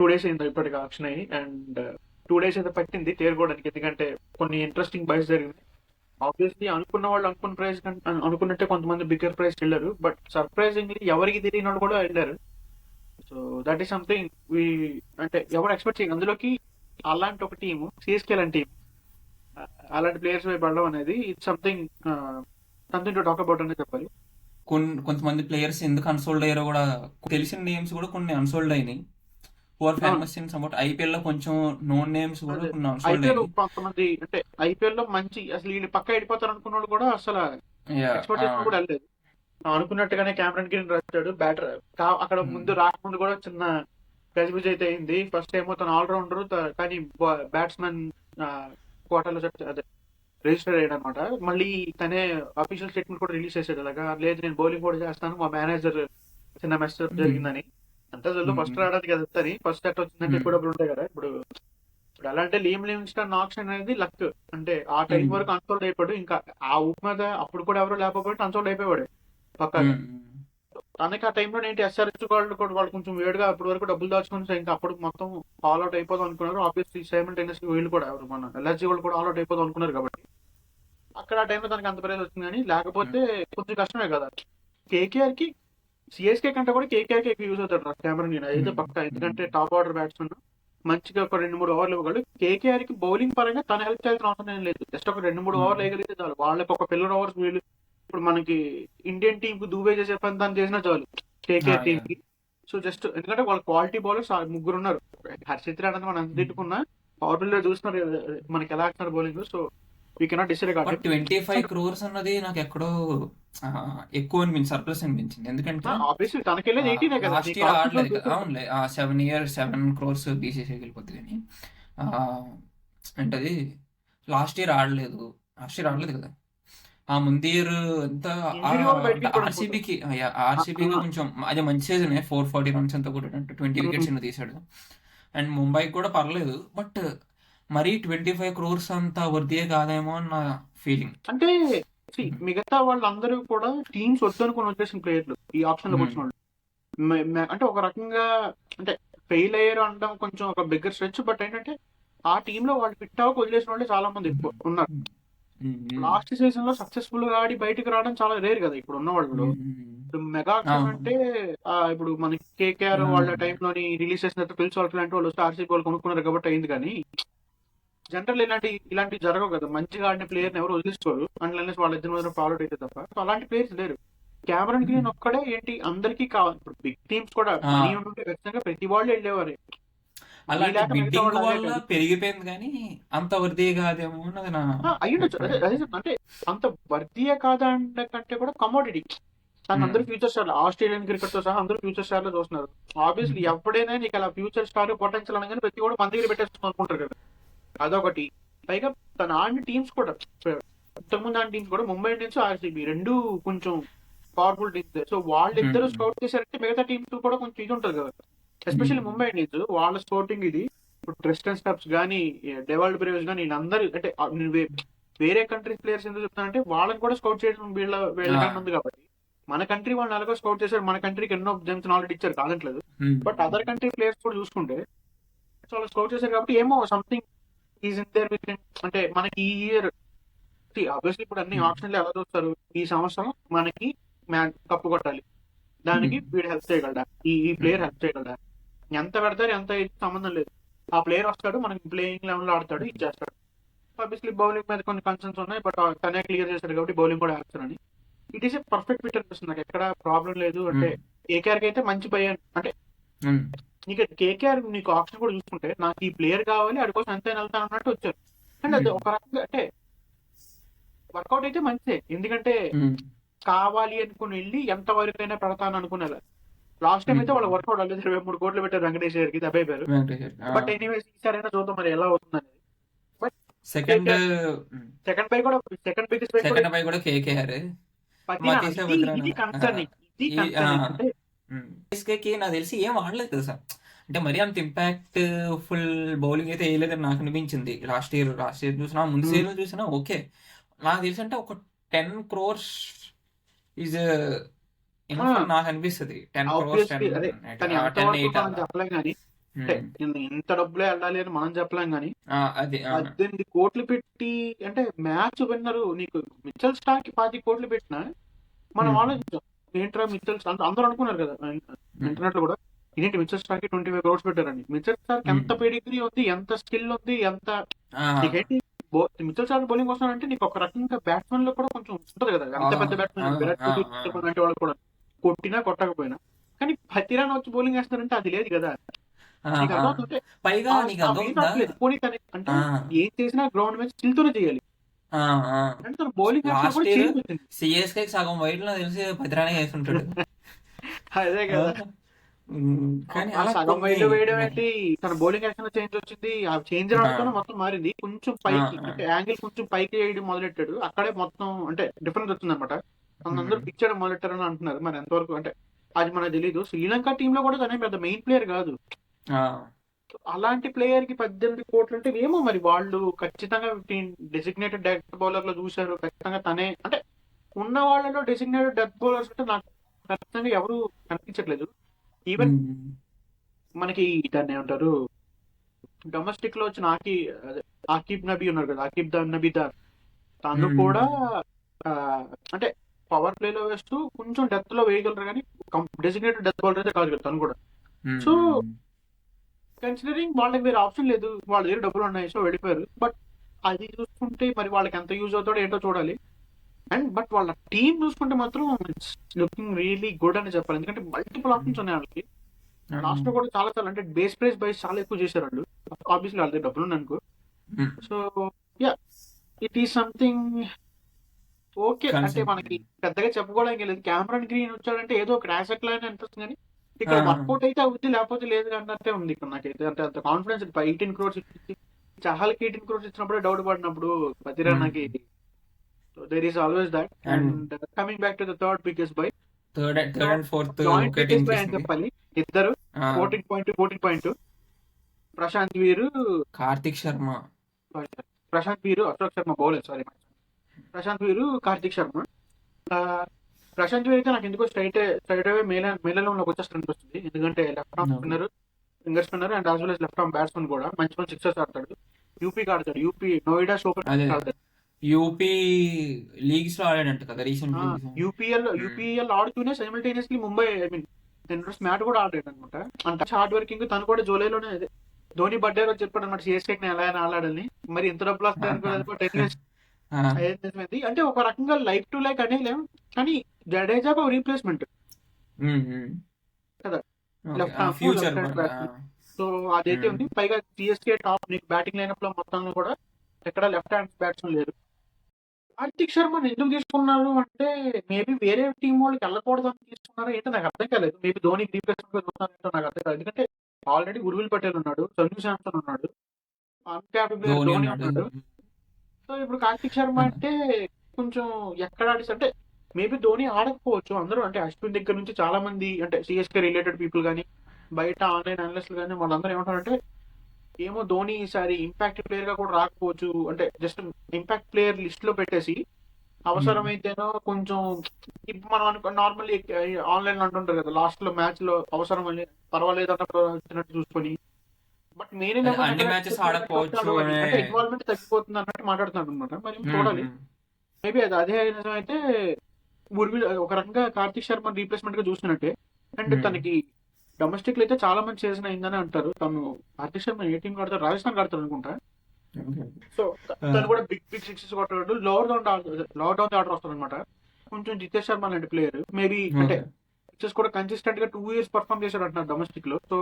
2 days అయింది ఇప్పటికి auction అయ్యి. అండ్ 2 days అయితే పట్టింది తేరుకోవడానికి, ఎందుకంటే కొన్ని ఇంట్రెస్టింగ్ బైస్ జరిగింది. ఆబ్వియస్లీ అనుకున్న వాళ్ళు అనుకున్న ప్రైస్ అనుకున్నట్టే కొంతమంది బిగ్గర్ ప్రైస్ వెళ్ళారు, బట్ సర్ప్రైజింగ్లీ ఎవరికి తెలియని వాళ్ళు కూడా వెళ్ళారు. So that is something we, అంటే ఎవరు ఎక్స్పెక్ట్ చేయాలి అందులోకి. అలాంటి ఒక టీము సిఎస్కే లాంటి టీం అలాంటి ప్లేయర్స్ వైపు వెళ్ళడం అనేది it's something something to talk about అనే చెప్పాలి. కొంతమంది ప్లేయర్స్ ఎందుకు అన్సోల్డ్ అయ్యారో కూడా తెలిసిన నేమ్స్ కూడా కొన్ని అన్సోల్డ్ అయినాయి. హు ఫేమస్ ఇన్ సమ్వాట్ ఐపీఎల్ లో కొంచెం నోన్ నేమ్స్ కూడా కొన్ని అన్సోల్డ్ ఐపీఎల్ అయినాయి. కొంతమంది అంటే ఐపీఎల్ లో మంచి అసలు వీళ్ళు పక్క వెళ్ళిపోతారు అనుకున్న వాళ్ళు కూడా అసలు ఎక్స్పెక్ట్ చేసిన కూడా వెళ్ళలేదు. అనుకున్నట్టుగానే కెమెరాన్ గ్రీన్ వచ్చాడు బ్యాటర్. అక్కడ ముందు రాకముందు కూడా చిన్న గజిబిజి అయితే అయింది. ఫస్ట్ ఏమో తను ఆల్రౌండర్, కానీ బ్యాట్స్మెన్ కోటాలో అదే రిజిస్టర్ అయ్యాడు అనమాట. మళ్ళీ తనే అఫీషియల్ స్టేట్మెంట్ కూడా రిలీజ్ చేశాడు, అలాగా లేదు నేను బౌలింగ్ కూడా చేస్తాను, మా మేనేజర్ చిన్న మెస్ జరిగిందని. అంతా చదువు ఫస్ట్ రావడానికి కదా వస్తుంది, ఫస్ట్ సెట్ వచ్చిందంటే ఎక్కువ డబ్బులు ఉంటాయి కదా. ఇప్పుడు ఎలా అంటే లీమ్ లివింగ్స్టన్ ఆప్షన్ అనేది లక్. అంటే ఆ టైం వరకు అన్సోల్డ్ అయిపోయాడు, ఇంకా ఆ ఊపు మీద అప్పుడు కూడా ఎవరు లేకపోతే అన్సోల్డ్ అయిపోయాడు పక్కగా. తనకి ఆ టైంలో ఏంటి ఎస్ఆర్హెచ్ వాళ్ళు కొంచెం వేడిగా అప్పటి వరకు డబ్బులు దాచుకుని ఇంకా అప్పుడు మొత్తం ఆల్ అవుట్ అయిపోదాం అనుకున్నారు. ఆబ్వియస్లీ సైమల్టేనియస్ వీళ్ళు కూడా ఎవరు మన ఎల్ఎస్జీ వాళ్ళు కూడా ఆల్ అవుట్ అయిపోదాం అనుకున్నారు కాబట్టి అక్కడ ఆ టైంలో తనకి అంత ప్రైజ్ వచ్చింది. కానీ లేకపోతే కొంచెం కష్టమే కదా. కేకేఆర్ కి సిఎస్కే కంటే కూడా కేకేఆర్ కి ఎక్కువ యూజ్ అవుతాడు కెమెరాన్ గ్రీన్ అయితే పక్క, ఎందుకంటే టాప్ ఆర్డర్ బ్యాట్స్మెన్ మంచిగా ఒక 2-3 ఓవర్లు ఇవ్వగలడు. కేకేఆర్ కి బౌలింగ్ పరంగా తన హెల్ప్ చేయాల్సిన అవసరం ఏం లేదు, జస్ట్ ఒక 2-3 ఓవర్లు వేయగలిగితే చాలు. వాళ్ళకి ఒక పిల్లర్ ఓవర్స్ వీళ్ళు ఇప్పుడు మనకి ఇండియన్ టీమ్ కు దూబే చేసే పని తను చేసినా చాలు కేకేఆర్ టీమ్ కి. సో జస్ట్ ఎందుకంటే వాళ్ళ క్వాలిటీ బౌలర్స్ 3 ఉన్నారు. హర్షిత్ రాణా మనం ఎంత తిట్టుకున్నా పవర్ ప్లే లో చూస్తున్నారు మనకి ఎలా ఆడుతున్నారు bowling. So we cannot decide. 25 crores అన్నది నాకు ఎక్కడో ఎక్కువ అనిపించింది, సర్ప్లస్ అనిపించింది. ఎందుకంటే ఆబ్వియస్లీ తనకెళ్ళేది 18 కదా. లాస్ట్ ఇయర్ ఆడలేదు కదా. అవునులే 7 crores బీసీసీకి వెళ్ళిపోతుంది. కానీ ఏంటది లాస్ట్ ఇయర్ ఆడలేదు కదా. ఆ ముందు ఇయర్ అంతా ఆర్సీబీకి కొంచెం అదే మంచి సీజన్ 440 runs అంతా కూడా 20 wickets తీసాడు. అండ్ ముంబైకి కూడా పర్లేదు, బట్ మరీ 25 crores అంతా వర్దియే కాదేమో అని నా ఫీలింగ్. అంటే మిగతా వాళ్ళందరూ కూడా టీమ్స్ వద్దనుకుని వచ్చేసిన ప్లేయర్లు ఈ ఆప్షన్ లోకి వచ్చిన వాళ్ళు. అంటే ఒక రకంగా అంటే ఫెయిల్ అయ్యారు అనడం కొంచెం ఒక బిగ్గర్ స్ట్రెచ్, బట్ ఏంటంటే ఆ టీమ్ లో వాళ్ళు ఫిట్ అవ్వక వదిలేసిన వాళ్ళు చాలా మంది ఉన్నారు. లాస్ట్ సీజన్ లో సక్సెస్ఫుల్ గా ఆడి బయటకు రావడం చాలా రేర్ కదా ఇప్పుడు ఉన్న వాళ్ళు. ఇప్పుడు మెగా ఆప్షన్ అంటే ఇప్పుడు మనకి కేకేఆర్ వాళ్ళ టైంలోని రిలీజ్ చేసిన పిల్స్ వాళ్ళ లాంటి వాళ్ళు వస్తే ఆర్సీబీ వాళ్ళు కొనుక్కున్నారు కాబట్టి అయింది. కానీ జనరల్ ఇలాంటివి జరగవు కదా. మంచిగా ఆడిన ప్లేయర్ ఎవరు వదిలించుకోరు అన్లెస్ వాళ్ళ ఇద్దరి మధ్య ఫాలో అయితే తప్ప. సో అలాంటి ప్లేయర్స్ లేరు. కెమెరాన్ గ్రీన్ ఒక్కడే ఏంటి అందరికీ కావాలి. ఇప్పుడు బిగ్ టీమ్స్ కూడా మనీ ఉంటే ఖచ్చితంగా ప్రతి వాళ్ళు వెళ్ళేవారే. అలాంటి బిడ్డింగ్ వల్ల పెరిగిపోయింది, కానీ అంత వర్దీ కాదేమో అన్నది నా అయ్యుండొచ్చు. అదే అంటే అంత వర్దీయే కాదా అంటే కంటే కూడా కమోడిటీ. తను అందరూ ఫ్యూచర్ స్టార్, ఆస్ట్రేలియన్ క్రికెట్ తో సహా అందరూ ఫ్యూచర్ స్టార్ లో చూస్తున్నారు. ఆబ్వియస్లీ ఎప్పుడైనా నీకు అలా ఫ్యూచర్ స్టార్ పొటెన్షియల్ అనగానే ప్రతి కూడా మన దగ్గర పెట్టేస్తాం అనుకుంటారు కదా. అదొకటి. పైగా తన ఆడిన టీమ్స్ కూడా ఇంతకుముందు ఆడిన టీమ్స్ కూడా ముంబై ఇండియన్స్ ఆర్సీబీ రెండు కొంచెం పవర్ఫుల్ టీమ్స్. సో వాళ్ళిద్దరు స్కౌట్ చేశారంటే మిగతా టీమ్స్ కూడా కొంచెం ఇది ఉంటుంది కదా. ఎస్పెషల్లీ ముంబై ఇండియన్స్ వాళ్ళ స్కౌటింగ్ ఇది. ఇప్పుడు ట్రిస్టన్ స్టబ్స్ కానీ డెవాల్డ్ బ్రేవ్స్ కానీ వీళ్ళందరూ అంటే వేరే కంట్రీస్ ప్లేయర్స్ ఎందుకు చెప్తానంటే వాళ్ళని కూడా స్కౌట్ చేయడం వీళ్ళ ఉంది కాబట్టి. మన కంట్రీ వాళ్ళు అలాగే స్కౌట్ చేశారు, మన కంట్రీకి ఎన్నో జెమ్స్ ఆల్రెడీ ఇచ్చారు కాదట్లేదు. బట్ అదర్ కంట్రీ ప్లేయర్స్ కూడా చూసుకుంటే చాలా స్కౌట్ చేశారు కాబట్టి ఏమో something is in there with. అంటే మనకి ఈ ఇయర్ ఆబ్వియస్లీ ఇప్పుడు అన్ని ఆప్షన్లు ఎలా చూస్తారు, ఈ సంవత్సరం మనకి కప్పు కొట్టాలి, దానికి వీడు హెల్ప్ చేయగలడా, ఈ ప్లేయర్ హెల్ప్ చేయగలడా, ఎంత పెడతారు ఎంత సంబంధం లేదు. ఆ ప్లేయర్ వస్తాడు మనకి ప్లేయింగ్ లెవెల్ లో ఆడతాడు, ఇచ్చేస్తాడు. ఆబ్వియస్లీ బౌలింగ్ మీద కొన్ని కన్సర్న్స్ ఉన్నాయి, బట్ తనే క్లియర్ చేస్తాడు కాబట్టి బౌలింగ్ కూడా వేస్తారని. It is a perfect fit అనిపిస్తుంది నాకు, ఎక్కడ ప్రాబ్లం లేదు. అంటే కేకేఆర్ కి అయితే మంచి భయ. అంటే నీకు కేకేఆర్ నీకు ఆప్షన్ కూడా చూసుకుంటే నాకు ఈ ప్లేయర్ కావాలి ఆడి కోసం ఎంత వెళ్తాను అన్నట్టు వచ్చారు. అండ్ అది ఒక రకంగా అంటే వర్కౌట్ అయితే మంచిదే, ఎందుకంటే కావాలి అనుకుని వెళ్ళి ఎంత వరకైనా పెడతాను అనుకునేలా. లాస్ట్ టైం అయితే వాళ్ళ వర్కౌట్ అవ్వలేదు, 23 కోట్లు పెట్టారు వెంకటేష్ గారికి దెబ్బైపోయారు. బట్ ఎనీవేస్ ఈసారైనా చూద్దాం మరి ఎలా అవుతుంది అనేది. బట్ సెకండ్ బై కూడా సెకండ్ బిగ్గెస్ట్ బై కూడా కేకేఆర్. ఇది కన్సర్న్. నాకు తెలిసి ఏం ఆడలేదు కదా సార్. అంటే మరీ అంత ఇంపాక్ట్ ఫుల్ బౌలింగ్ అయితే వేయలేదని నాకు అనిపించింది. లాస్ట్ ఇయర్ చూసినా, ముందు సీజన్ చూసినా ఓకే. నాకు తెలిసి అంటే ఒక 10 crores ఈజ్ నాకు అనిపిస్తుంది. 10 crores 10-8 చెప్పలే కానీ అంటే ఇంత డబ్బులే వెళ్ళాలి అని మనం చెప్పలేం కానీ అది 18 కోట్లు పెట్టి అంటే మ్యాచ్ విన్నరు నీకు మిచ్చల్ స్టార్ కి 25 కోట్లు పెట్టినా మనం ఆలోచించాం ఏంట్రా మిచ్చల్ స్టార్ అందరూ అనుకున్నారు కదా ఇంటర్నెట్ లో కూడా ఇదేంటి మిచ్చల్ స్టార్ కి 25 crores పెట్టారని. మిచ్చల్ స్టార్ కి ఎంత పెడిగ్రీ ఉంది, ఎంత స్కిల్ ఉంది, ఎంత నీకేంటి మిచ్చల్ స్టార్ బౌలింగ్ వస్తున్నాడంటే నీకు ఒక రకంగా బ్యాట్స్మెన్ లో కూడా కొంచెం ఉంటుంది కదా, ఎంత పెద్ద బ్యాట్స్మెన్ విరాట్ కోహ్లీ అంటే వాళ్ళు కూడా కొట్టినా కొట్టకపోయినా, కానీ 10 రన్ వచ్చి బౌలింగ్ వేస్తారంటే అది లేదు కదా. నీకు అర్థమవుతుంటే పైగా నీకు అర్థమవుతుందా పోనీ అంటే ఏం చేసినా గ్రౌండ్ మీద స్కిల్ తోనే చేయాలి. అంటే తన బౌలింగ్ సిఎస్కే సగం వైట్ లో తెలిసి 10 రన్ వేస్తుంటాడు. అదే కదా, కానీ అలా సగం వైడ్ వేయడం ఏంటి, తన బౌలింగ్ యాక్షన్ లో చేంజ్ వచ్చింది. ఆ చేంజ్ రావడంతో మొత్తం మారింది. కొంచెం పైకి అంటే యాంగిల్ కొంచెం పైకి వేయడం మొదలెట్టాడు, అక్కడే మొత్తం అంటే డిఫరెన్స్ వచ్చింది అనమాట. అందరూ పిచ్ చేయడం మొదలెట్టారని అంటున్నారు, మరి ఎంతవరకు అంటే అది మనకు తెలీదు. శ్రీలంక టీమ్ లో కూడా తనే పెద్ద మెయిన్ ప్లేయర్ కాదు. అలాంటి ప్లేయర్ కి 18 కోట్లు అంటే ఏమో మరి వాళ్ళు ఖచ్చితంగా డెసిగ్నేటెడ్ డెత్ బౌలర్ లో చూశారు. ఖచ్చితంగా తనే అంటే ఉన్న వాళ్ళలో డెసిగ్నేటెడ్ డెత్ బౌలర్స్ అంటే నాకు ఖచ్చితంగా ఎవరు కనిపించట్లేదు. ఈవెన్ మనకి దాన్ని ఏమంటారు డొమెస్టిక్ లో వచ్చిన ఆకిబ్ నబీ ఉన్నారు కదా, ఆకిబ్ నబీదార్, తను కూడా అంటే పవర్ ప్లే లో వేస్తూ కొంచెం డెత్ లో వేయగలరు కానీ డెసిగ్నేటెడ్ డెత్ బౌలర్ అయితే కాదు కదా తను కూడా. సో కన్సిడరింగ్ వాళ్ళకి వేరే ఆప్షన్ లేదు, వాళ్ళ దగ్గర డబ్బులు ఉన్నాయి, సో వెళ్ళిపోయారు. బట్ అది చూసుకుంటే మరి వాళ్ళకి ఎంత యూజ్ అవుతాడో ఏంటో చూడాలి. అండ్ బట్ వాళ్ళ టీం చూసుకుంటే మాత్రం ఇట్స్ లుకింగ్ రియలీ గుడ్ అని చెప్పాలి. ఎందుకంటే మల్టిపుల్ ఆప్షన్స్ ఉన్నాయి వాళ్ళకి. లాస్ట్ లో కూడా చాలా అంటే బేస్ ప్రైస్ చాలా ఎక్కువ చేశారు వాళ్ళు. ఆబ్వియస్లీ వాళ్ళ దగ్గర డబ్బులు ఉన్నాయి అనుకో. So yeah, it is something okay. అంటే మనకి పెద్దగా చెప్పుకోవడానికి లేదు. కెమెరాన్ గ్రీన్ వచ్చాడంటే ఏదో ఒక యాసెట్ లాగా అనిపిస్తుంది, కానీ ఇక్కడ వర్కౌట్ అయితే అవుద్ది లేకపోతే లేదు అన్నట్టే ఉంది ఇక్కడ నాకైతే. అంటే అంత కాన్ఫిడెన్స్ 18 crores ఇచ్చి చహాల్కి 18 crores ఇచ్చినప్పుడే డౌట్ పడినప్పుడు పతిరానాకి there is always that. And coming back to the third biggest buy, third and fourth joint biggest buy అని చెప్పాలి. ఇద్దరు 14.2 ప్రశాంత్ వీరు, కార్తిక్ శర్మ. ప్రశాంత్ వీరు, అశోక్ శర్మ బౌలర్, సారీ, ప్రశాంత్ వీరు, కార్తిక్ శర్మ. ప్రశాంత్ వీరు అయితే నాకు ఎందుకో స్ట్రైట్ అవే మేళంలోకి వచ్చేస్తారని వస్తుంది. ఎందుకంటే left arm spinner, finger spinner and as well as left arm batsmen కూడా మంచి సిక్సర్స్ ఆడతాడు. యూపీకి ఆడతాడు, యూపీ నోయిడా సూపర్ ఆడతాడు. యూపీ లీగ్స్ లో ఆడాడంట కదా రీసెంట్. యూపీఎల్ ఆడుతూనే సైమల్టేనియస్లీ ముంబై మ్యాట్ కూడా ఆడాడు అనమాట. అంటే హార్డ్ వర్కింగ్. తను కూడా జూలైలోనే అదే ధోని బర్త్డే రోజు చెప్పాడు అనమాట సిఎస్కే ఎలా అయినా ఆడాడని. మరి ఎంత డబ్బులు వస్తాయి అనుకో 10 years అంటే ఒక రకంగా లైక్ టు లైక్ అనేలేం, కానీ జడేజా ఒక రీప్లేస్మెంట్ కదా ఫ్యూచర్. సో అదైతే ఉంది. పైగా సిఎస్కే టాప్ నీకు బ్యాటింగ్ లైనప్ లో మొత్తంలో కూడా ఎక్కడ లెఫ్ట్ హ్యాండ్ బ్యాట్స్మెన్ లేరు. కార్తిక్ శర్మని ఎందుకు తీసుకున్నారు అంటే మేబీ వేరే టీం వాళ్ళకి వెళ్ళకూడదు అని తీసుకున్నారో ఏంటో నాకు అర్థం కాలేదు. మేబీ ధోనికి రీప్లేస్మెంట్ చూస్తున్నారో నాకు అర్థం కాలేదు. ఎందుకంటే ఆల్రెడీ ఉర్విల్ పటేల్ ఉన్నాడు, సంజు శాంసన్ ఉన్నాడు, అన్క్యాప్డ్ ధోని ఉన్నాడు. సో ఇప్పుడు కార్తిక్ శర్మ అంటే కొంచెం ఎక్కడ ఆడిస్తే అంటే మేబీ ధోని ఆడకపోవచ్చు. అందరూ అంటే అశ్విన్ దగ్గర నుంచి చాలా మంది అంటే సిఎస్కే రిలేటెడ్ పీపుల్ కానీ బయట ఆన్లైన్ అనలిస్టులు కానీ వాళ్ళందరూ ఏమంటారంటే ఏమో ధోని ఈసారి ఇంపాక్ట్ ప్లేయర్ గా కూడా రాకపోవచ్చు. అంటే జస్ట్ ఇంపాక్ట్ ప్లేయర్ లిస్ట్ లో పెట్టేసి అవసరమైతేనో కొంచెం ఇప్పుడు మనం అనుకో నార్మల్లీ ఆన్లైన్ లో అంటుంటారు కదా లాస్ట్ లో మ్యాచ్ లో అవసరం పర్వాలేదు అన్నప్పుడు వచ్చినట్టు చూసుకొని, బట్ మెయిన్ ఇన్వాల్వ్మెంట్ తగ్గిపోతుంది అన్నట్టు మాట్లాడుతున్నాడు అనమాట. మరి చూడాలి. మేబీ అదే నిజం అయితే ఒక రకంగా కార్తిక్ శర్మ రీప్లేస్మెంట్ గా చూసినట్టే. అండ్ తనకి డొమెస్టిక్ లో అయితే చాలా మంది చేసిన అయిందని అంటారు. తను కార్తిక్ శర్మ ఏ టీం కడతారు, రాజస్థాన్ కడతారు అనుకుంటా. సో తను కూడా బిగ్ సిక్సెస్ కొట్టాడు. లోవర్ డౌన్ ఆర్డర్ వస్తుంది అనమాట. కొంచెం జితేష్ శర్మ లాంటి ప్లేయర్ మేబీ అంటే సిక్సెస్ కూడా కన్సిస్టెంట్ గా 2 years పర్ఫామ్ చేశాడు అంటున్నారు డొమెస్టిక్ లో. సో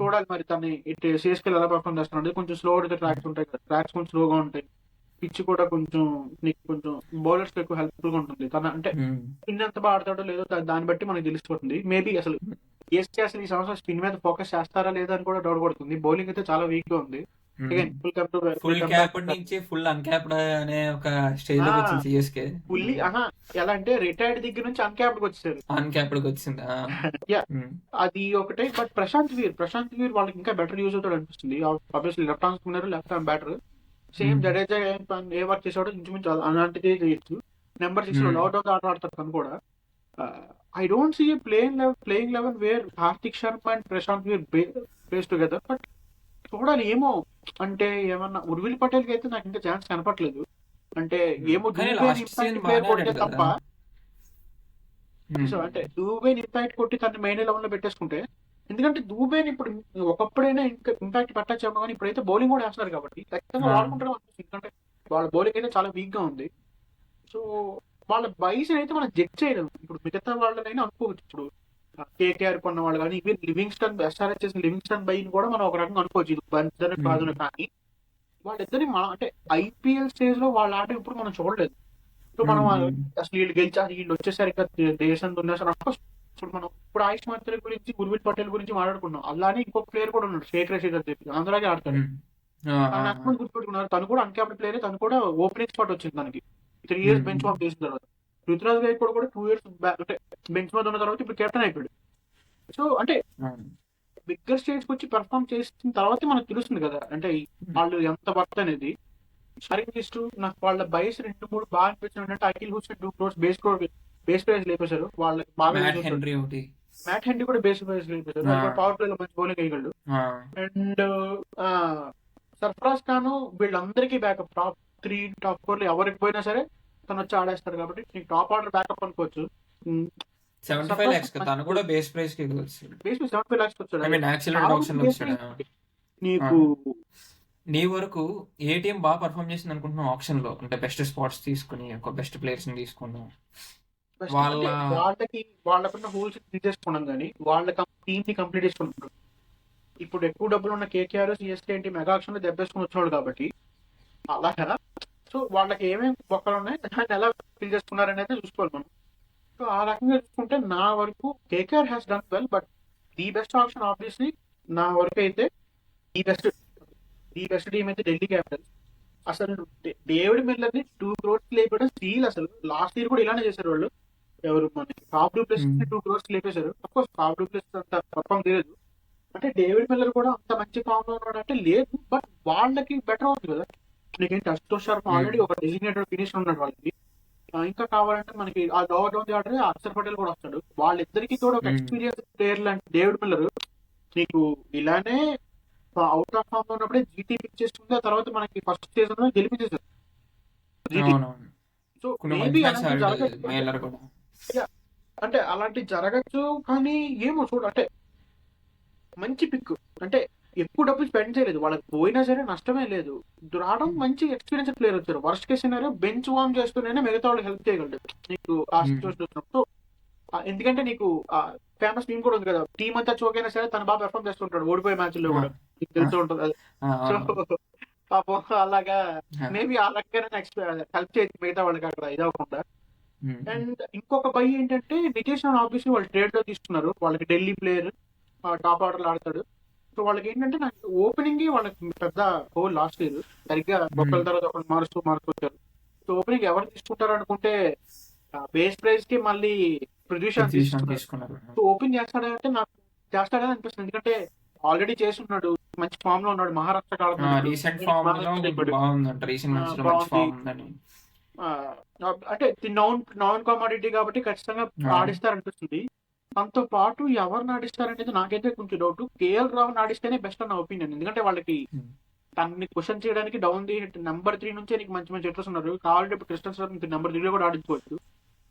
చూడాలి మరి తను ఇటు సిఎస్కే ఎలా పర్ఫామ్ చేస్తున్నాడు. కొంచెం స్లో అయితే ట్రాక్స్ ఉంటాయి కదా, ట్రాక్స్ కొంచెం స్లోగా ఉంటాయి. పిచ్ కూడా కొంచెం నీకు కొంచెం బౌలర్స్ ఎక్కువ హెల్ప్ఫుల్ గా ఉంటుంది. తన అంటే స్పిన్ ఎంత బాగా ఆడతాడో లేదో దాన్ని బట్టి మనకు తెలిసిపోతుంది. మేబీ అసలు సిఎస్కే అసలు ఈ సంవత్సరం స్పిన్ మీద ఫోకస్ చేస్తారా లేదా అని కూడా డౌట్ పడుతుంది. బౌలింగ్ అయితే చాలా వీక్ గా ఉంది. ఫుల్ క్యాప్డ్ నుంచి ఫుల్ అన్క్యాప్డ్ అనే ఒక స్టేజ్ లోకి వచ్చింది సిఎస్కే. ఫుల్లీ ఎలా అంటే రిటైర్డ్ దగ్గర నుంచి అన్క్యాప్డ్ వచ్చేసారు. అన్క్యాప్డ్ వచ్చింది అది ఒకటే. బట్ ప్రశాంత్ వీర్ వాళ్ళకి ఇంకా బెటర్ యూజ్ అవుతాడు అనిపిస్తుంది. Obviously left arm spinner, left arm batter. Same Jadeja ఏ వర్క్ చేసాడో ఇంచుమించు అలాంటిది చేయొచ్చు. నెంబర్ 6 లో అవుట్ ఆఫ్ ద ఆర్డర్ ఆడతారు తను కూడా. I don't see playing 11 where Karthik Sharma and Prashant Veer plays together. But చూడాలి ఏమో, అంటే ఏమన్నా ఉర్విల్ పటేల్కి అయితే నాకు ఇంకా ఛాన్స్ కనపట్లేదు. అంటే ఏమో కానీ డూబేని లాస్ట్ ఇంపాక్ట్ సీజన్ ప్లేయర్ బాగానే కొడితే ఆడాడు తప్ప, కదా. సో అంటే దూబేని ఇంపాక్ట్ కొట్టి తన మెయిన్ లెవెల్ లో పెట్టేసుకుంటే, ఎందుకంటే దూబేని ఇప్పుడు ఒకప్పుడైనా ఇంపాక్ట్ పెట్టచ్చేమో, కానీ ఇప్పుడైతే బౌలింగ్ కూడా వేస్తున్నారు కాబట్టి ఖచ్చితంగా వాడుకుంటారు అనిపిస్తుంది. ఎందుకంటే వాళ్ళ బౌలింగ్ అయితే చాలా వీక్ గా ఉంది. సో వాళ్ళ బైస్ అయితే మనం జడ్జ్ చేయలేము. ఇప్పుడు మిగతా వాళ్ళనైనా అనుకోవచ్చు. ఇప్పుడు కేకేఆర్ కొన్న వాళ్ళు కానీ, ఈవెన్ లివింగ్స్టన్ ఎస్ఆర్హెచ్ చేసిన లివింగ్స్టన్ బైని కూడా మనం ఒక రకంగా అనుకోవచ్చు. ఇది బందర్ కాదు, కానీ వాళ్ళిద్దరిని అంటే ఐపీఎల్ స్టేజ్ లో వాళ్ళ ఆట ఇప్పుడు మనం చూడలేదు. సో మనం అసలు వీళ్ళు గెలిచారు, వీళ్ళు వచ్చేసరికి దేశం దున్నేసారు. అఫ్కోర్స్ ఇప్పుడు మనం ఇప్పుడు ఆయుష్ మాత్ర గురించి, గుర్విల్ పటేల్ గురించి మాట్లాడుకున్నాం. అలానే ఇంకొక ప్లేయర్ కూడా ఉన్నాడు, షేక్ రషీద్ అని చెప్పి, అందరాగే ఆడతాడు. తను ఎంతమంది గుర్తుపెట్టుకున్నారు, తను కూడా అన్క్యాప్డ్ ప్లేయర్. తను కూడా ఓపెనింగ్ స్పాట్ వచ్చింది తనకి 3 years బెంచ్ మార్క్ చేసిన తర్వాత. రుతురాజ్ గాయక్ కూడా 2 years అంటే బెంచ్ మీద ఉన్న తర్వాత ఇప్పుడు కెప్టెన్ అయిపోయాడు. సో అంటే బిగ్గర్ స్టేజ్ వచ్చి పెర్ఫామ్ చేసిన తర్వాత మనకు తెలుస్తుంది కదా, అంటే వాళ్ళు ఎంత వర్త్ అనేది. సరిగ్గా నాకు వాళ్ళ బయస్ 2-3 బాగా అనిపించిన అంటే Akeal Hosein 2 crores base price లేపేశారు. వాళ్ళకి బాగా మ్యాట్ హెన్రీ కూడా బేస్ ప్రైస్ లేపేశారు. పవర్ ప్లే లో మంచి బౌలింగ్ వేయగలడు. అండ్ సర్ఫరాజ్ ఖాన్ వీళ్ళందరికీ బ్యాకప్, టాప్ 3 టాప్ 4 లో ఎవరికి పోయినా సరే తను వచ్చి ఆడేస్తారు కాబట్టి నీకు టాప్ ఆర్డర్ బ్యాకప్ అనుకోవచ్చు. 75 lakhs తను కూడా బేస్ ప్రైస్ కి బేస్ 75 lakhs వచ్చాడు. నీకు నీ వరకు ఏ టీం బాగా పర్ఫామ్ చేసింది అనుకుంటున్నావు ఆప్షన్ లో? అంటే బెస్ట్ స్పాట్స్ తీసుకుని ఒక బెస్ట్ ప్లేయర్స్ ని తీసుకున్నాం, వాళ్ళకున్న హోల్స్ తీసేసుకున్నాం, కానీ వాళ్ళ టీమ్ ని కంప్లీట్ చేసుకుంటున్నారు. ఇప్పుడు ఎక్కువ డబ్బులు ఉన్న కేకేఆర్ సిఎస్కే ఏంటి మెగా ఆక్షన్ లో దెబ్బేసుకుని వచ్చినాడు కాబట్టి అలాగా. సో వాళ్ళకి ఏమేమి బొక్కలు ఉన్నాయి, దాన్ని ఎలా ఫిల్ చేసుకున్నారని అయితే చూసుకోవాలి మనం. సో ఆ రకంగా చూసుకుంటే నా వరకు KKR has done well. But the best option obviously నా వరకు అయితే ది బెస్ట్ టీమ్ అయితే ఢిల్లీ క్యాపిటల్స్. అసలు డేవిడ్ మిల్లర్ ని 2 crores లేపడం స్టీల్. అసలు లాస్ట్ ఇయర్ కూడా ఇలానే చేశారు వాళ్ళు. ఎవరు మనకి టాప్ డూప్లెస్ 2 crores లేపేశారు. అఫ్కోర్స్ టాప్ డూప్లెస్ అంత పర్ఫామ్ చేయలేదు. అంటే డేవిడ్ మిల్లర్ కూడా అంత మంచి ఫామ్ లో ఉన్నాడు అంటే లేదు, బట్ వాళ్ళకి బెటర్ అవుతుంది కదా. నీకేంటి అశుతోష్ శర్మ ఆల్రెడీ ఒక డెసిగ్నేటెడ్ ఫినిష్ ఉన్నాడు వాళ్ళకి. ఇంకా కావాలంటే మనకి ఆ lower down the order Axar Patel కూడా వస్తాడు. వాళ్ళిద్దరికి కూడా ఒక ఎక్స్పీరియన్స్ ప్లేయర్ లాంటి డేవిడ్ మిల్లర్ నీకు ఇలానే అవుట్ ఆఫ్ ఫామ్ లో ఉన్నప్పుడే జీటీ పిక్ చేసుకుంది. ఆ తర్వాత మనకి ఫస్ట్ సీజన్ లో గెలిపించేసారు జీటీ. సో మేబీ అంటే అలాంటి జరగచ్చు, కానీ ఏమో చూడ. అంటే మంచి పిక్, అంటే ఎక్కువ డబ్బులు స్పెండ్ చేయలేదు, వాళ్ళకి పోయినా సరే నష్టమే లేదు. రావడం మంచి ఎక్స్పీరియన్స్ ప్లేయర్ వచ్చారు. వర్స్ట్ కేసు అయినారో బెంచ్ వార్మ్ చేస్తూనే మిగతా వాళ్ళు హెల్ప్ చేయగలడు నీకు ఆ సిచ్యువేషన్ వచ్చినప్పుడు. ఎందుకంటే నీకు ఫేమస్ టీం కూడా ఉంది కదా, టీం అంతా చోకైనా సరే తను బాగా పెర్ఫామ్ చేస్తుంటాడు ఓడిపోయే మ్యాచ్ లో కూడా, నీకు తెలుస్తూ ఉంటుంది అది. సో పాపం అలాగా మేబీ ఆ రకంగా హెల్ప్ చేయొచ్చు మిగతా వాళ్ళకి అక్కడ ఇదవకుండా. అండ్ ఇంకొక బై ఏంటంటే నితీష్ రాణా ఆబ్వియస్లీ వాళ్ళు ట్రేడ్ లో తీసుకున్నారు. వాళ్ళకి ఢిల్లీ ప్లేయర్ టాప్ ఆర్డర్ ఆడతాడు. సో వాళ్ళకి ఏంటంటే నాకు ఓపెనింగ్ వాళ్ళకి పెద్ద హోల్ లాస్ట్ ఇయర్ సరిగ్గా ఒక్కరి తర్వాత ఒకరు మారుస్తూ వచ్చారు. సో ఓపెనింగ్ ఎవరు తీసుకుంటారు అనుకుంటే బేస్ ప్రైస్ కి మళ్ళీ పృథ్వీ తీసుకున్నారు. సో ఓపెన్ చేస్తాడంటే నాకు చేస్తాడని అనిపిస్తుంది. ఎందుకంటే ఆల్రెడీ చేస్తున్నాడు, మంచి ఫామ్ లో ఉన్నాడు, మహారాష్ట్ర అంటే నాన్ కామోడిటీ కాబట్టి ఖచ్చితంగా ఆడిస్తారనిపిస్తుంది. దాంతో పాటు ఎవరిని ఆడిస్తారనేది నాకైతే కొంచెం డౌట్. కేఎల్ రాహుల్ ఆడిస్తేనే బెస్ట్ అన్న ఒపీనియన్. ఎందుకంటే వాళ్ళకి తనని క్వశ్చన్ చేయడానికి డౌన్ ది నెంబర్ 3 నుంచే నీకు మంచి మంచి ఎట్లస్ ఉన్నారు. కావాలంటే ఇప్పుడు క్రిస్టన్ నెంబర్ 3 లో కూడా ఆడించుకోవచ్చు.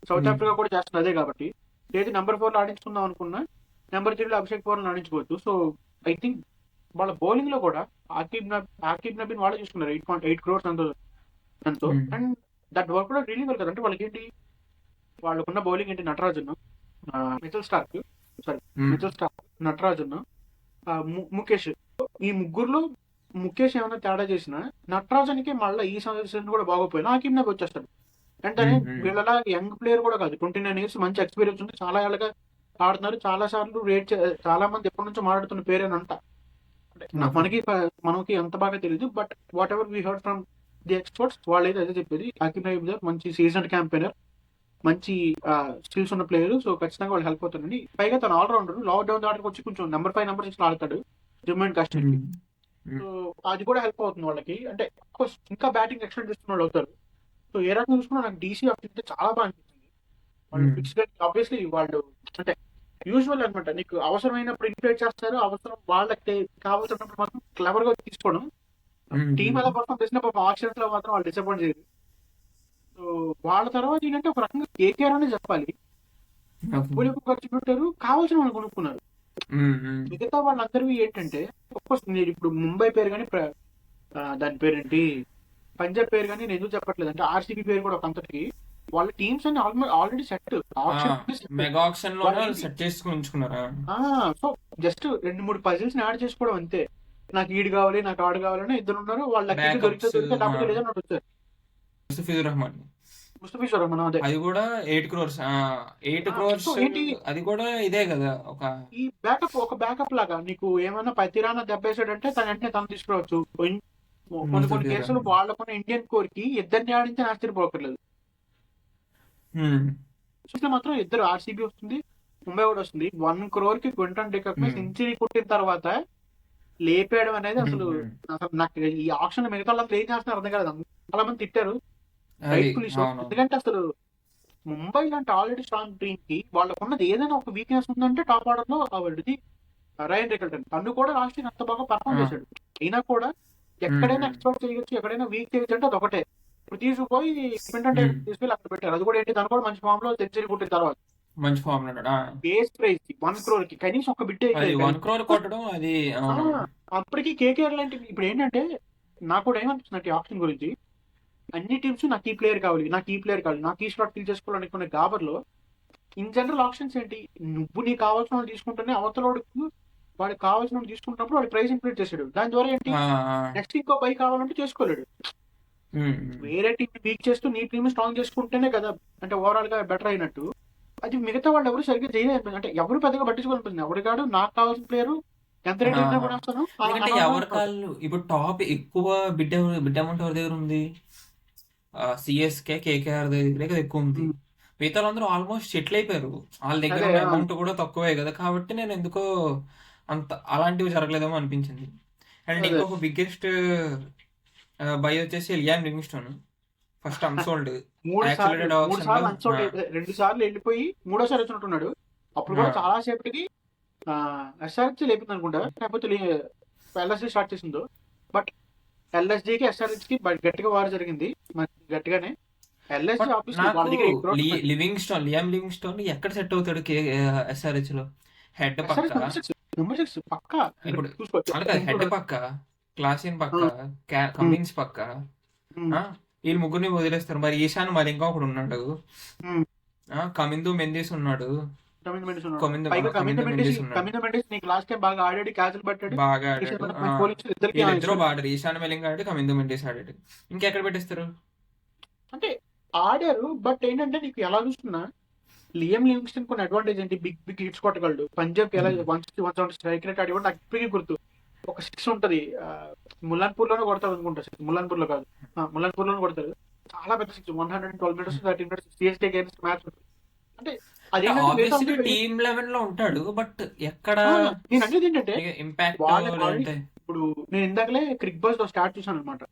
సౌత్ ఆఫ్రికా కూడా చేస్తుంది అదే కాబట్టి. లేదు నెంబర్ 4 లో ఆడించుకుందాం అనుకున్నా నెంబర్ 3 లో అభిషేక్ పవర్ని ఆడించుకోవచ్చు. సో ఐ థింక్ వాళ్ళ బౌలింగ్ లో కూడా ఆకిబ్ నబీన్ వాళ్ళే చూసుకున్నారు 8.8 crores అంతో. అండ్ దట్ వర్క్ కూడా రియలీ వెల్ కదా. అంటే వాళ్ళకి ఏంటి, వాళ్ళకున్న బౌలింగ్ ఏంటి, నటరాజన్, మిచెల్ స్టార్క్, నటరాజన్, ముఖేష్. ఈ ముగ్గురులో ముఖేష్ ఏమైనా తేడా చేసినా నటరాజన్కి మళ్ళీ ఈ సీజన్ కూడా బాగోపోయినా ఆకిబ్ నబీ వచ్చేస్తాడు. అంటే వీళ్ళలా యంగ్ ప్లేయర్ కూడా కాదు, 29 years, మంచి ఎక్స్పీరియన్స్ ఉంది, చాలా ఏళ్ళగా ఆడుతున్నారు. చాలా సార్లు చాలా మంది ఎప్పటి నుంచో మాట్లాడుతున్న పేరేనంట. మనకి ఎంత బాగా తెలియదు, but what ever we heard from the experts వాళ్ళైతే అదే చెప్పేది. ఆకిబ్ నబీ మంచి సీజన్ క్యాంపెయినర్, మంచి స్కిల్స్ ఉన్న ప్లేయర్. సో ఖచ్చితంగా వాళ్ళు హెల్ప్ అవుతారండి. పైగా తను ఆల్రౌండర్, లోవర్ డౌన్ ఆర్డర్కి వచ్చి కొంచెం నెంబర్ 5 నెంబర్ 6 ఆడతాడు జమ్మూ అండ్ కాశ్మీర్ కి. సో అది కూడా హెల్ప్ అవుతుంది వాళ్ళకి. అంటే ఇంకా బ్యాటింగ్ ఎక్స్టెండ్ చేస్తున్న వాళ్ళు అవుతారు. సో ఏ రకంగా చూసుకున్నా నాకు డీసీ ఆప్షన్ చాలా బాగా అనిపిస్తుంది. వాళ్ళు ఫిక్స్ గా ఆబ్వియస్లీ వాళ్ళు అంటే యూజువల్ అనమాట. నీకు అవసరమైనప్పుడు ఇన్ఫ్లేట్ చేస్తారు, అవసరం వాళ్ళకి కావాల్సినప్పుడు మాత్రం క్లవర్ గా తీసుకోవడం. టీం ఎలా పర్ఫామ్ చేసినా పాపం ఆప్షన్స్ లో మాత్రం వాళ్ళు డిసప్పాయింట్ చేయరు. సో వాళ్ళ తర్వాత ఏంటంటే ఒక రకంగా కేకేఆర్ అనే చెప్పాలి. డబ్బులు ఎక్కువ ఖర్చు పెట్టారు, కావాల్సిన వాళ్ళు కొనుక్కున్నారు. మిగతా వాళ్ళందరివి ఏంటంటే ఒక్కోస్ మీరు ఇప్పుడు ముంబై పేరు కానీ దాని పేరేంటి పంజాబ్ పేరు కానీ నేను ఎందుకు చెప్పట్లేదు అంటే ఆర్సీబీ పేరు కూడా ఒక అంతటికి వాళ్ళ టీమ్స్ అన్ని ఆల్రెడీ సెట్. మెగా ఆక్షన్ లో సెట్ చేసుకుని ఉంచుకున్నారా? సో జస్ట్ 2-3 పజిల్స్ యాడ్ చేసుకోవడం అంతే. నాకు ఈడు కావాలి, నాకు ఆడు కావాలని ఇద్దరు ఉన్నారు, వాళ్ళ దొరికితే లేకపోతే లేదని వచ్చారు. ముస్తఫిజుర్ రహమాన్, ముస్తఫిజుర్ రహమాన్ అదే అది కూడా 8 crores. 8 crores ఏంటి అది కూడా ఇదే కదా. ఈ బ్యాకప్ ఒక బ్యాకప్ లాగా నీకు ఏమైనా పతిరానా దెబ్బేసాడంటే తన వెంటనే తను తీసుకురావచ్చు. కొన్ని కేసులు వాళ్ళకున్న ఇండియన్ కోర్ కి ఇద్దరిని ఆడించి ఆశ్చర్యపోకర్లేదు. చూస్తే మాత్రం ఇద్దరు ఆర్సీబీ వస్తుంది, ముంబై కూడా వస్తుంది. 1 crore కి క్వింటన్ డికాక్ సెంచరీ కొట్టిన తర్వాత లేపేయడం అనేది అసలు నాకు ఈ ఆప్షన్ మిగతా వాళ్ళంతా ఏం చేస్తున్నారు అర్థం కాదు. చాలా మంది తిట్టారు రైట్ఫుల్లీ సో. ఎందుకంటే అసలు ముంబై లాంటి ఆల్రెడీ స్ట్రాంగ్ టీమ్ కి వాళ్ళకున్నది ఏదైనా ఒక వీక్నెస్ ఉందంటే టాప్ ఆర్డర్ లో ఆవిడది రయన్ రికల్టన్. తను కూడా లాస్ట్ ఇయర్ అంత బాగా పర్ఫామ్ చేశాడు. అయినా కూడా ఎక్కడైనా ఎక్స్పెక్ట్ చేయొచ్చు, ఎక్కడైనా వీక్ చేయొచ్చు అంటే అదొకటే. ఇప్పుడు తీసుకుపోయి తీసుకెళ్ళి అక్కడ పెట్టారు. అది కూడా ఏంటి, తను కూడా మంచి ఫామ్ లో సెంచరీ కొట్టిన తర్వాత మంచి ఫామ్ లో బేస్ ప్రైస్ 1 crore కి కనీసం ఒక బిట్ 1 crore కొట్టడం అది అప్పటికి కేకేఆర్ లాంటి. ఇప్పుడు ఏంటంటే నాకు కూడా ఏమనిపిస్తుంది ఆప్షన్ గురించి, అన్ని టీమ్స్ నాకు ఈ ప్లేయర్ కావాలి, నాకు ఈ ప్లేయర్ కావాలి, నాకు ఈ స్లాట్ ఫిల్ చేసుకోవాలనుకునే గాబర్లో ఇన్ జనరల్ ఆప్షన్స్ ఏంటి, నువ్వు నీకు కావాల్సిన వాళ్ళు తీసుకుంటేనే అవతలోడికి వాడికి కావాల్సిన వాళ్ళు తీసుకుంటున్నప్పుడు వాడి ప్రైస్ ఇంక్రీజ్ చేసాడు. దాని ద్వారా ఏంటి, నెక్స్ట్ ఇంకో బై కావాలంటే చేసుకోలేడు. వేరే టీం వీక్ చేస్తూ నీ టీం స్ట్రాంగ్ చేసుకుంటేనే కదా అంటే ఓవరాల్ గా బెటర్ అయినట్టు. అది మిగతా వాళ్ళు ఎవరు సరిగ్గా చేయలేదు. అంటే ఎవరు పెద్దగా పట్టించుకోవాలనిపించింది. ఎవరి కాడు నాకు కావాల్సిన ప్లేయర్ ఎంత రేట్ అయినా కూడా వస్తాను. ఎవరి కాళ్ళు ఇప్పుడు టాప్ ఎక్కువ బిడ్ అమౌంట్ ఎవరి దగ్గర ఉంది? సిఎస్కే, కేకేఆర్ దగ్గర ఎక్కువ ఉంది. మిగతా వాళ్ళందరూ ఆల్మోస్ట్ సెటిల్ అయిపోయారు. వాళ్ళ దగ్గర అమౌంట్ కూడా తక్కువే కదా. కాబట్టి నేను ఎందుకో అంత అలాంటివి జరగలేదేమో అనిపించింది. అండ్ ఇంకొక బిగ్గెస్ట్ బై వచ్చేసి లియామ్ లివింగ్స్టోన్. ఫస్ట్ అన్సోల్డ్ 2 సార్లు వెళ్ళిపోయి 3వ సారి వచ్చినట్టున్నాడు. అప్పుడు కూడా చాలా సేపటికి ఎస్ఆర్హెచ్ లేపింది అనుకుంటా, లేకపోతే ఎల్ఎస్జీ స్టార్ట్ చేసిందో. బట్ ఎల్ఎస్జీకి ఎస్ఆర్హెచ్ కి గట్టిగా వారు జరిగింది, గట్టిగానే. లియామ్ లివింగ్స్టోన్ ఎక్కడ సెట్ అవుతాడు ఎస్ఆర్హెచ్ లో? హెడ్ పక్క ఇప్పుడు హెడ్ పక్క, క్లాసిన్ పక్క, కమిన్స్ పక్క, వీళ్ళు ముగ్గురిని వదిలేస్తారు. మరి ఈశాన్ మరి ఇంకా ఒకడు ఉన్నాడు, కమిందు మెండిస్ ఉన్నాడు. బాగా ఆడాడు. వీళ్ళిద్దరూ ఆడారు. ఈశాన్ మెలింగ్ ఆడాడు, కమిందు మెండిస్ ఆడాడు. ఇంకెక్కడ పెట్టేస్తారు అంటే ఆడారు. బట్ ఏంటంటే నీకు ఎలా చూస్తున్నా లియామ్ లివింగ్స్టన్ కొన్ని అడ్వాంటేజ్ ఏంటి, బిగ్ హిట్స్ కొట్టగలడు. పంజాబ్ ఎలా 160-170 స్ట్రైక్ రేట్ ఆడి నాకు ఇప్పటికీ గుర్తు. ఒక 6 ఉంటది, ములాన్పూర్ లోనే కొడతాడు అనుకుంటా. ములాన్పూర్ లో కాదు, ములాన్పూర్ లోనే కొడతాడు. చాలా పెద్ద 6, 112 metres 13 metres CSK against match. అంటే టీమ్ లెవెల్ లో ఉంటాడు. బట్ ఎక్కడ నేను అనేది ఏంటంటే ఇంపాక్ట్ ఇప్పుడు నేను ఇందాకలే క్రిక్ బస్ లో స్టార్ట్ చూసాను అనమాట.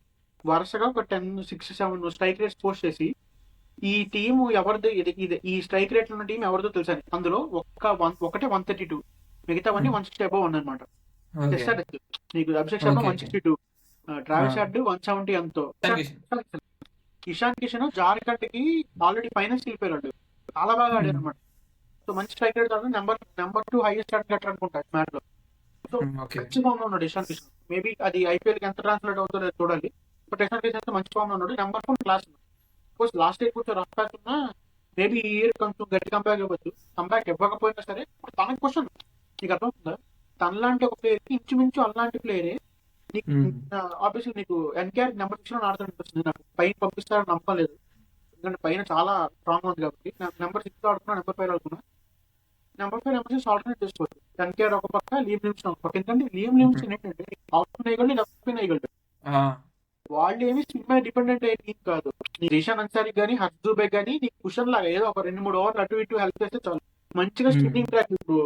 వరుసగా ఒక 10, 6, 7 స్ట్రైక్ రేట్స్ పోస్ట్ చేసి ఈ టీం ఎవరిదో ఈ స్ట్రైక్ రేట్ ఉన్న టీం ఎవరిదో తెలుసా. అందులో ఒకటే 132, మిగతావన్నీ 160 అబౌవ్ ఉందన్నమాట. నీకు అభిషేక్ శర్మ 162, ట్రావిస్ హెడ్ 170 ఎంతో. ఇషాన్ కిషన్ జార్ఖండ్ కి ఆల్రెడీ ఫైనల్స్ వెళ్ళిపోయాడు, చాలా బాగా ఆడారు అనమాట. సో మంచి స్ట్రైక్ రేట్ కాదు, నెంబర్ 2 హైయెస్ట్ గట్టర్ అనుకుంటా మ్యాచ్ లో. సో మంచి ఫామ్ లో ఉన్నాడు ఇషాన్ కిషన్. మేబీ అది ఐపీఎల్ కి ఎంత ట్రాన్స్లేట్ అవుతుందో చూడాలి. బట్ ఇషాన్ కిషన్ అయితే మంచి ఫామ్ లో ఉన్నాడు, నెంబర్ 4 క్లాస్. లాస్ట్ ఇయర్ కొంచెం రఫ్ ప్యాచ్ ఉన్నా మేబీ ఈ ఇయర్ కొంచెం గట్టి కంబ్యాక్ ఇవ్వచ్చు. కంబ్యాక్ ఇవ్వకపోయినా సరే తనకి క్వశ్చన్ నీకు అర్థమవుతుందా, తనలాంటి ఒక ప్లేయర్ కి ఇంచుమించు అలాంటి ప్లేయరే నీకు ఆబ్వియస్లీ నీకు ఎన్కేఆర్ నెంబర్ 6 లో ఆడుతున్నట్టు నాకు పైన పంపిస్తారని నమ్మకం లేదు. ఎందుకంటే పైన చాలా స్ట్రాంగ్ ఉంది కాబట్టి నెంబర్ 6 లో ఆడుతున్నా, నెంబర్ 5 ఆడుతున్నా. నెంబర్ 5 నెంబర్ 6 ఆల్టర్నేట్ చేసుకోవచ్చు. ఎన్కేఆర్ ఒక పక్క, లియామ్ లివింగ్స్టన్ ఒక పక్క. ఎందుకంటే లియామ్ లివింగ్స్టన్ ఏంటంటే అవుట్ వేయగలడు, లెఫ్ట్ పైన వేయగలడు. వాళ్ళు ఏమి స్పిన్ మీద డిపెండెంట్ అయ్యే టీం కాదు. నీ రిషాన్ అన్సారీ కానీ హర్జూబే కానీ నీకు కుషన్ లాగా ఏదో ఒక 2-3 ఓవర్లు అటు ఇటు హెల్ప్ చేస్తే చాలు. మంచిగా స్పిన్నింగ్ ట్రాక్. ఇప్పుడు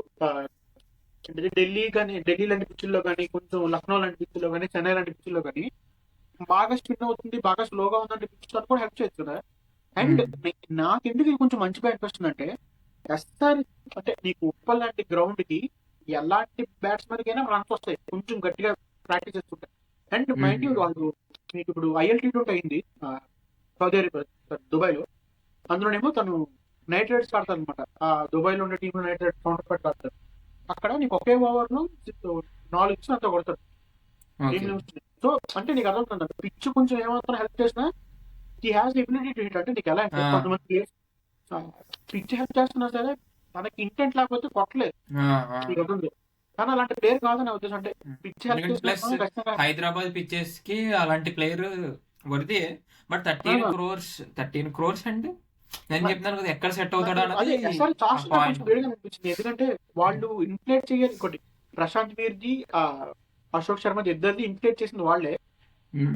ఢిల్లీ లాంటి పిచ్చుల్లో కానీ, కొంచెం లక్నో లాంటి పిచ్చుల్లో కానీ, చెన్నై లాంటి పిచ్చుల్లో కానీ బాగా స్పిన్ అవుతుంది, బాగా స్లోగా ఉందంటే పిచ్చుతో కూడా హెల్ప్ చేయొచ్చు కదా. అండ్ నాకెందుకు ఇది కొంచెం మంచిగా అనిపిస్తుంది అంటే ఎస్ఆర్ అంటే నీకు ఉప్పల్ లాంటి గ్రౌండ్ కి ఎలాంటి బ్యాట్స్మెన్ కైనా రన్స్ వస్తాయి కొంచెం గట్టిగా ప్రాక్టీస్ చేస్తుంటాయి. అండ్ మైండ్ యూ వాళ్ళు మీకు ఇప్పుడు ILT20 అయింది సౌదీ అరేబియా దుబాయ్ లో. అందులోనేమో తను నైట్ రైడర్స్ ఆడతారు అనమాట. ఆ దుబాయ్ లో ఉండే టీమ్ నైట్ రైడర్స్ కౌంటర్ పట్టి ఆడతారు. అక్కడ నీకు ఒకే ఓవర్ లో 4 ఇచ్చి అంతా కొడతాడు. సో అంటే నీకు అర్థమవుతుంది పిచ్ కొంచెం ఏమాత్రం హెల్ప్ చేసినా he has ability to hit. అంటే నీకు ఎలా అంటే కొంతమంది ప్లేయర్స్ పిచ్ హెల్ప్ చేస్తున్నా సరే తనకి ఇంటెంట్ లేకపోతే కొట్టలేదు, నీకు అర్థం. కానీ అలాంటి ప్లేయర్ కాదని ఉద్దేశం. అంటే pitch help plus Hyderabad pitches కి అలాంటి ప్లేయర్ వర్ది. బట్ 13 crores అండి నేను చెప్తున్నాను కదా, ఎక్కడ సెట్ అవుతాడు అన్నది అనిపించింది. ఎందుకంటే వాళ్ళు ఇన్ఫ్లేట్ చేయాలి. ఇంకోటి ప్రశాంత్ వీర్జీ అశోక్ శర్మ ఇద్దరిది ఇన్ఫ్లేట్ చేసింది వాళ్ళే.